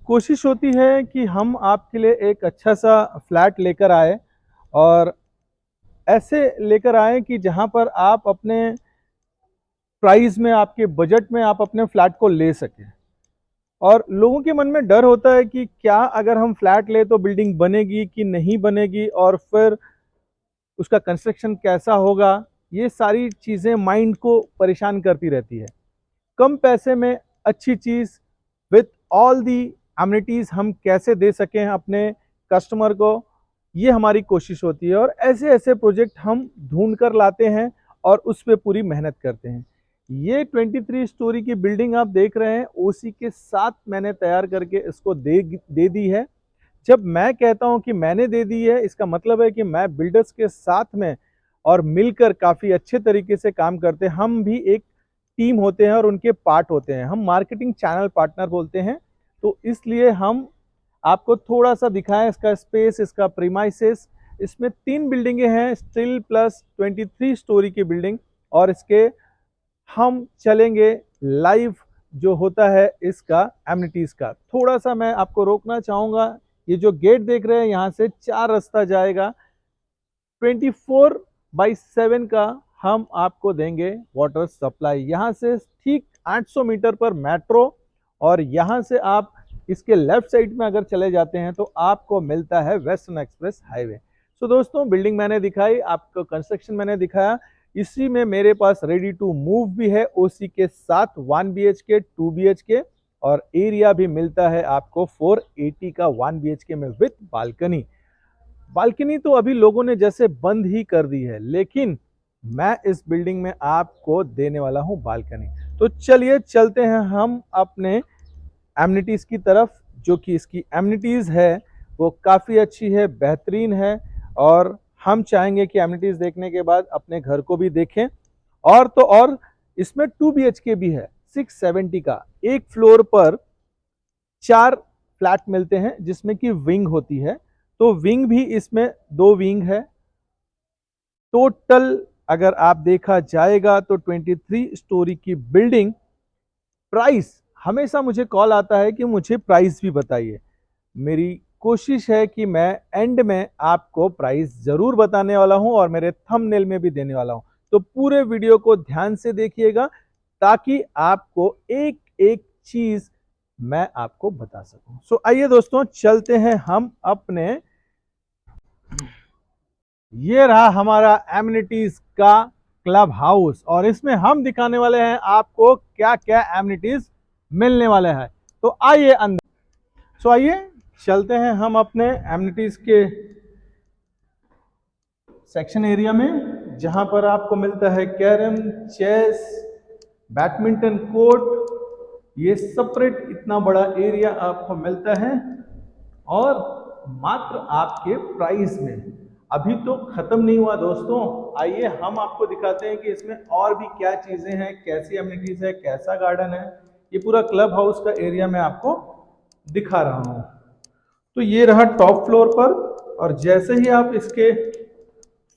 कोशिश होती है कि हम आपके लिए एक अच्छा सा फ्लैट लेकर आए और ऐसे लेकर आए कि जहां पर आप अपने प्राइस में, आपके बजट में आप अपने फ्लैट को ले सकें। और लोगों के मन में डर होता है कि क्या अगर हम फ्लैट ले तो बिल्डिंग बनेगी कि नहीं बनेगी, और फिर उसका कंस्ट्रक्शन कैसा होगा। ये सारी चीज़ें माइंड को परेशान करती रहती है। कम पैसे में अच्छी चीज़ विथ ऑल दी एमिनिटीज़ हम कैसे दे सकें अपने कस्टमर को, ये हमारी कोशिश होती है। और ऐसे ऐसे प्रोजेक्ट हम ढूंढ कर लाते हैं और उस पर पूरी मेहनत करते हैं। ये 23 स्टोरी की बिल्डिंग आप देख रहे हैं, ओसी के साथ मैंने तैयार करके इसको दे दी है। जब मैं कहता हूं कि मैंने दे दी है, इसका मतलब है कि मैं बिल्डर्स के साथ में और मिलकर काफ़ी अच्छे तरीके से काम करते हैं। हम भी एक टीम होते हैं और उनके पार्ट होते हैं। हम मार्केटिंग चैनल पार्टनर बोलते हैं। तो इसलिए हम आपको थोड़ा सा दिखाएं इसका स्पेस, इसका प्रीमाइसेस। इसमें 3 बिल्डिंगें हैं, स्टील प्लस 23 स्टोरी की बिल्डिंग। और इसके हम चलेंगे लाइव जो होता है इसका एमिनिटीज का। थोड़ा सा मैं आपको रोकना चाहूंगा। ये जो गेट देख रहे हैं, यहाँ से 4 रास्ता जाएगा। 24/7 का हम आपको देंगे वाटर सप्लाई। यहाँ से ठीक 800 मीटर पर मेट्रो, और यहाँ से आप इसके लेफ्ट साइड में अगर चले जाते हैं तो आपको मिलता है वेस्टर्न एक्सप्रेस हाईवे। सो दोस्तों, बिल्डिंग मैंने दिखाई आपको, कंस्ट्रक्शन मैंने दिखाया। इसी में मेरे पास रेडी टू मूव भी है ओसी के साथ, 1 BHK 2 BHK, और एरिया भी मिलता है आपको 480 का 1 BHK में विथ बालकनी। बालकनी तो अभी लोगों ने जैसे बंद ही कर दी है, लेकिन मैं इस बिल्डिंग में आपको देने वाला हूं बालकनी। तो चलिए चलते हैं हम अपने एमिनिटीज की तरफ। जो कि इसकी एमिनिटीज है वो काफ़ी अच्छी है, बेहतरीन है। और हम चाहेंगे कि एमिनिटीज देखने के बाद अपने घर को भी देखें। और तो और इसमें 2 BHK भी है, 670 का। एक फ्लोर पर 4 फ्लैट मिलते हैं जिसमें कि विंग होती है। तो विंग भी इसमें 2 विंग है। टोटल अगर आप देखा जाएगा तो 23 स्टोरी की बिल्डिंग। प्राइस, हमेशा मुझे कॉल आता है कि मुझे प्राइस भी बताइए। मेरी कोशिश है कि मैं एंड में आपको प्राइस जरूर बताने वाला हूं और मेरे थंबनेल में भी देने वाला हूं। तो पूरे वीडियो को ध्यान से देखिएगा ताकि आपको एक एक चीज मैं आपको बता सकूं। सो आइए दोस्तों, चलते हैं हम अपने। ये रहा हमारा एमिनिटीज का क्लब हाउस, और इसमें हम दिखाने वाले हैं आपको क्या क्या एमिनिटीज मिलने वाले हैं। तो आइए अंदर। सो आइए चलते हैं हम अपने एमिनिटीज के सेक्शन एरिया में, जहां पर आपको मिलता है कैरम, चेस, बैडमिंटन कोर्ट। ये सेपरेट इतना बड़ा एरिया आपको मिलता है, और मात्र आपके प्राइस में। अभी तो खत्म नहीं हुआ दोस्तों। आइए हम आपको दिखाते हैं कि इसमें और भी क्या चीजें हैं, कैसी एमिनिटीज है, कैसा गार्डन है। ये पूरा क्लब हाउस का एरिया मैं आपको दिखा रहा हूं। तो ये रहा टॉप फ्लोर पर, और जैसे ही आप इसके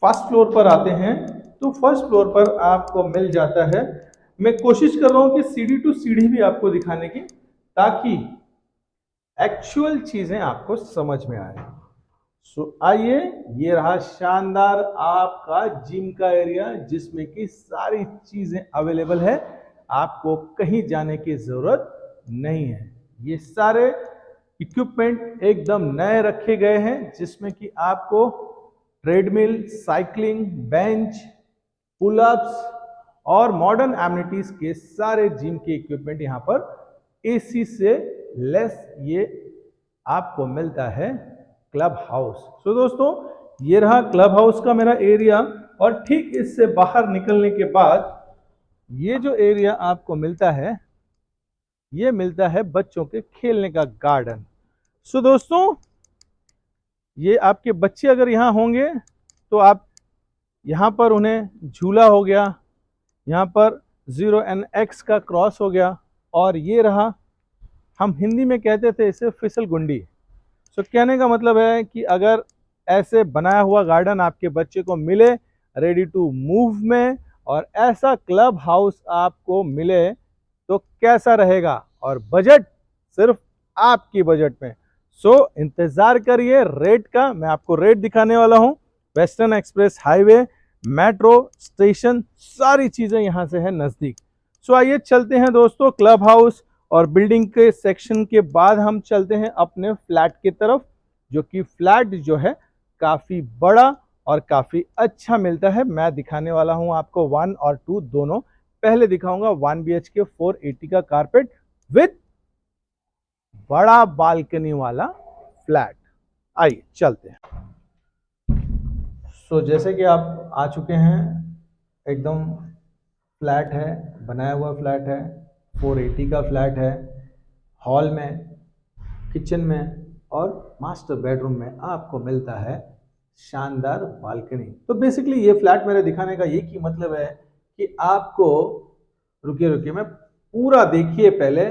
फर्स्ट फ्लोर पर आते हैं तो फर्स्ट फ्लोर पर आपको मिल जाता है। मैं कोशिश कर रहा हूं कि सीढ़ी टू सीढ़ी भी आपको दिखाने की, ताकि एक्चुअल चीजें आपको समझ में आए। सो आइए, ये रहा शानदार आपका जिम का एरिया, जिसमें कि सारी चीजें अवेलेबल है। आपको कहीं जाने की जरूरत नहीं है। ये सारे इक्विपमेंट एकदम नए रखे गए हैं, जिसमें कि आपको ट्रेडमिल, साइकिलिंग, बेंच, पुलअप्स और मॉडर्न एमिनिटीज के सारे जिम के इक्विपमेंट यहां पर एसी से लेस ये आपको मिलता है क्लब हाउस। सो दोस्तों, ये रहा क्लब हाउस का मेरा एरिया। और ठीक इससे बाहर निकलने के बाद ये जो एरिया आपको मिलता है, ये मिलता है बच्चों के खेलने का गार्डन। सो दोस्तों, ये आपके बच्चे अगर यहाँ होंगे तो आप यहाँ पर उन्हें झूला हो गया, यहाँ पर 0NX का क्रॉस हो गया, और ये रहा, हम हिंदी में कहते थे इसे फिसल गुंडी। सो कहने का मतलब है कि अगर ऐसे बनाया हुआ गार्डन आपके बच्चे को मिले रेडी टू मूव में, और ऐसा क्लब हाउस आपको मिले, तो कैसा रहेगा। और बजट सिर्फ आपकी बजट में। सो इंतजार करिए रेट का, मैं आपको रेट दिखाने वाला हूं। Western express highway, metro station, सारी चीजें यहां से है नजदीक। सो आइए चलते हैं दोस्तों क्लब हाउस और बिल्डिंग के सेक्शन के बाद हम चलते हैं अपने फ्लैट की तरफ, जो कि फ्लैट जो है काफी बड़ा और काफी अच्छा मिलता है। मैं दिखाने वाला हूं आपको 1 और 2 दोनों। पहले दिखाऊंगा 1 BHK 480 का कारपेट विथ बड़ा बालकनी वाला फ्लैट। आइए चलते हैं। जैसे कि आप आ चुके हैं, एकदम फ्लैट है, बनाया हुआ फ्लैट है, 480 का फ्लैट है। हॉल में, किचन में और मास्टर बेडरूम में आपको मिलता है शानदार बालकनी। तो बेसिकली ये फ्लैट मेरे दिखाने का एक ही मतलब है कि आपको, रुकिए रुकिए, मैं पूरा देखिए पहले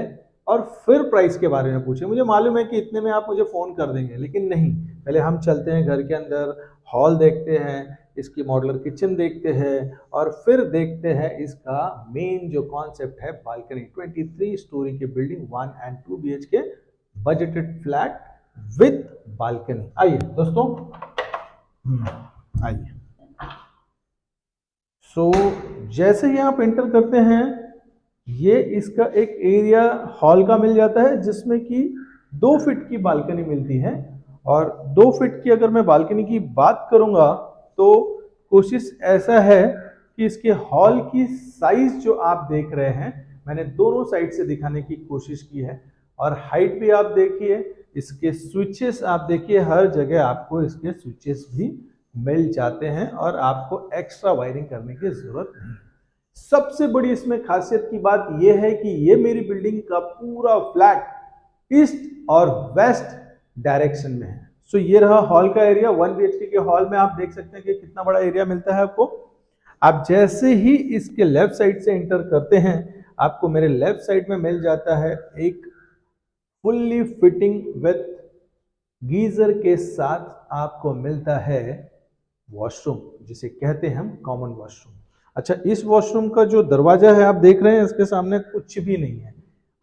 और फिर प्राइस के बारे में पूछिए। मुझे मालूम है कि इतने में आप मुझे फोन कर देंगे, लेकिन नहीं, पहले हम चलते हैं घर के अंदर, हॉल देखते हैं, इसकी मॉड्यूलर किचन देखते हैं और फिर देखते हैं इसका मेन जो कॉन्सेप्ट है बालकनी। 23 स्टोरी की building, 1 and 2 BHK budgeted flat with balcony. आइए दोस्तों, आइए। जैसे ही आप एंटर करते हैं, ये इसका एक एरिया हॉल का मिल जाता है, जिसमें कि 2 फीट की बालकनी मिलती है। और 2 फीट की अगर मैं बालकनी की बात करूंगा तो कोशिश ऐसा है कि इसके हॉल की साइज जो आप देख रहे हैं, मैंने दोनों साइड से दिखाने की कोशिश की है। और हाइट भी आप देखिए, इसके स्विचेस आप देखिए, हर जगह आपको इसके स्विचेस भी मिल जाते हैं और आपको एक्स्ट्रा वायरिंग करने की जरूरत नहीं। सबसे बड़ी इसमें खासियत की बात यह है कि ये मेरी बिल्डिंग का पूरा फ्लैट ईस्ट और वेस्ट डायरेक्शन में है। ये रहा हॉल का एरिया। 1 BHK के हॉल में आप देख सकते हैं कि कितना बड़ा एरिया मिलता है आपको। आप जैसे ही इसके लेफ्ट साइड से एंटर करते हैं, आपको मेरे लेफ्ट साइड में मिल जाता है एक फुल्ली फिटिंग विथ गीजर के साथ आपको मिलता है वॉशरूम, जिसे कहते हैं हम कॉमन वॉशरूम। अच्छा, इस वॉशरूम का जो दरवाजा है आप देख रहे हैं, इसके सामने कुछ भी नहीं है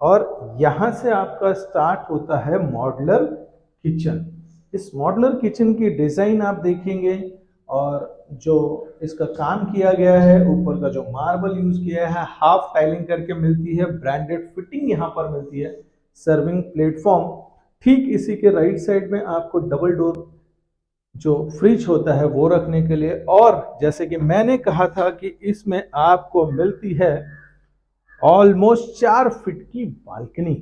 और यहां से आपका स्टार्ट होता है मॉड्यूलर किचन। इस मॉड्यूलर किचन की डिजाइन आप देखेंगे और जो इसका काम किया गया है, ऊपर का जो मार्बल यूज किया है, हाफ टाइलिंग करके मिलती है, ब्रांडेड फिटिंग यहां पर मिलती है, सर्विंग प्लेटफॉर्म। ठीक इसी के राइट साइड में आपको डबल डोर जो फ्रिज होता है वो रखने के लिए, और जैसे कि मैंने कहा था कि इसमें आपको मिलती है ऑलमोस्ट 4 फीट की बालकनी।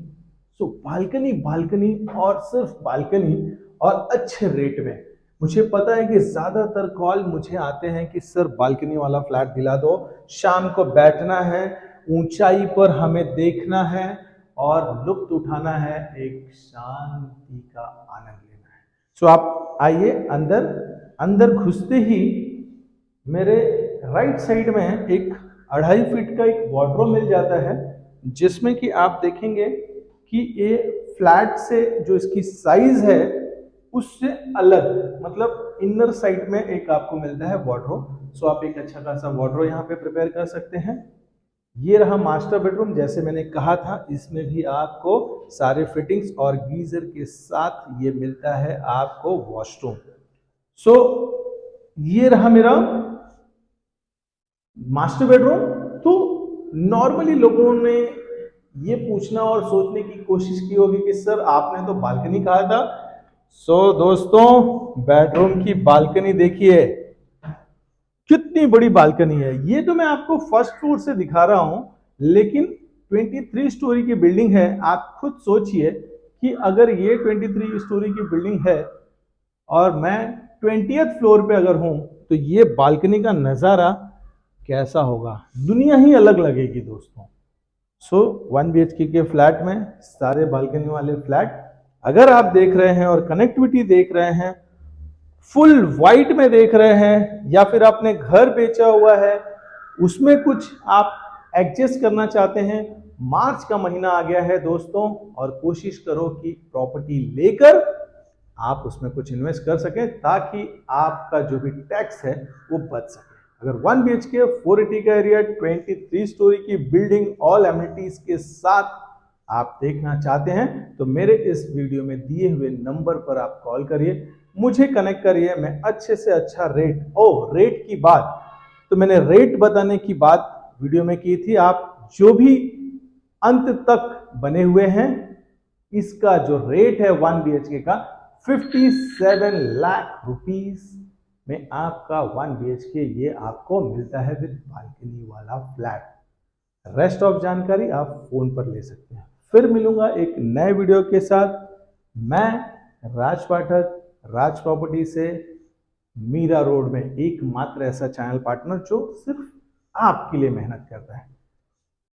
बालकनी बालकनी और सिर्फ बालकनी, और अच्छे रेट में। मुझे पता है कि ज्यादातर कॉल मुझे आते हैं कि सर बालकनी वाला फ्लैट दिला दो, शाम को बैठना है, ऊंचाई पर हमें देखना है और लुत्फ उठाना है, एक शांति का आनंद लेना है। आप आइए अंदर। अंदर घुसते ही मेरे राइट साइड में एक 2.5 फीट का एक वार्डरोब मिल जाता है, जिसमें कि आप देखेंगे कि ये फ्लैट से जो इसकी साइज है उससे अलग, मतलब इनर साइड में एक आपको मिलता है वार्डरोब। आप एक अच्छा खासा वार्डरोब यहाँ पे प्रिपेयर कर सकते हैं। ये रहा मास्टर बेडरूम। जैसे मैंने कहा था, इसमें भी आपको सारे फिटिंग्स और गीजर के साथ ये मिलता है आपको वॉशरूम। ये रहा मेरा मास्टर बेडरूम। तो नॉर्मली लोगों ने ये पूछना और सोचने की कोशिश की होगी कि सर आपने तो बालकनी कहा था। दोस्तों, बेडरूम की बालकनी देखिए, कितनी बड़ी बालकनी है। ये तो मैं आपको फर्स्ट फ्लोर से दिखा रहा हूं, लेकिन 23 स्टोरी की बिल्डिंग है। आप खुद सोचिए कि अगर ये 23 स्टोरी की बिल्डिंग है और मैं 20th फ्लोर पे अगर हूं, तो ये बालकनी का नजारा कैसा होगा, दुनिया ही अलग लगेगी दोस्तों। 1 BHK के फ्लैट में सारे बालकनी वाले फ्लैट अगर आप देख रहे हैं और कनेक्टिविटी देख रहे हैं, फुल वाइट में देख रहे हैं, या फिर आपने घर बेचा हुआ है उसमें कुछ आप एडजस्ट करना चाहते हैं, मार्च का महीना आ गया है दोस्तों, और कोशिश करो कि प्रॉपर्टी लेकर आप उसमें कुछ इन्वेस्ट कर सकें, ताकि आपका जो भी टैक्स है वो बच सके। अगर 1 BHK 480 का एरिया, 23 स्टोरी की बिल्डिंग, ऑल एमिनिटीज के साथ आप देखना चाहते हैं तो मेरे इस वीडियो में दिए हुए नंबर पर आप कॉल करिए, मुझे कनेक्ट करिए। मैं अच्छे से अच्छा रेट की बात तो मैंने रेट बताने की बात वीडियो में की थी। आप जो भी अंत तक बने हुए हैं, इसका जो रेट है 1 BHK का 57 लाख रुपीस में आपका 1 BHK ये आपको मिलता है विद बालकनी वाला फ्लैट। रेस्ट ऑफ जानकारी आप फोन पर ले सकते हैं। फिर मिलूंगा एक नए वीडियो के साथ। मैं राज पाठक, राज प्रॉपर्टी से, मीरा रोड में एकमात्र ऐसा चैनल पार्टनर जो सिर्फ आपके लिए मेहनत करता है।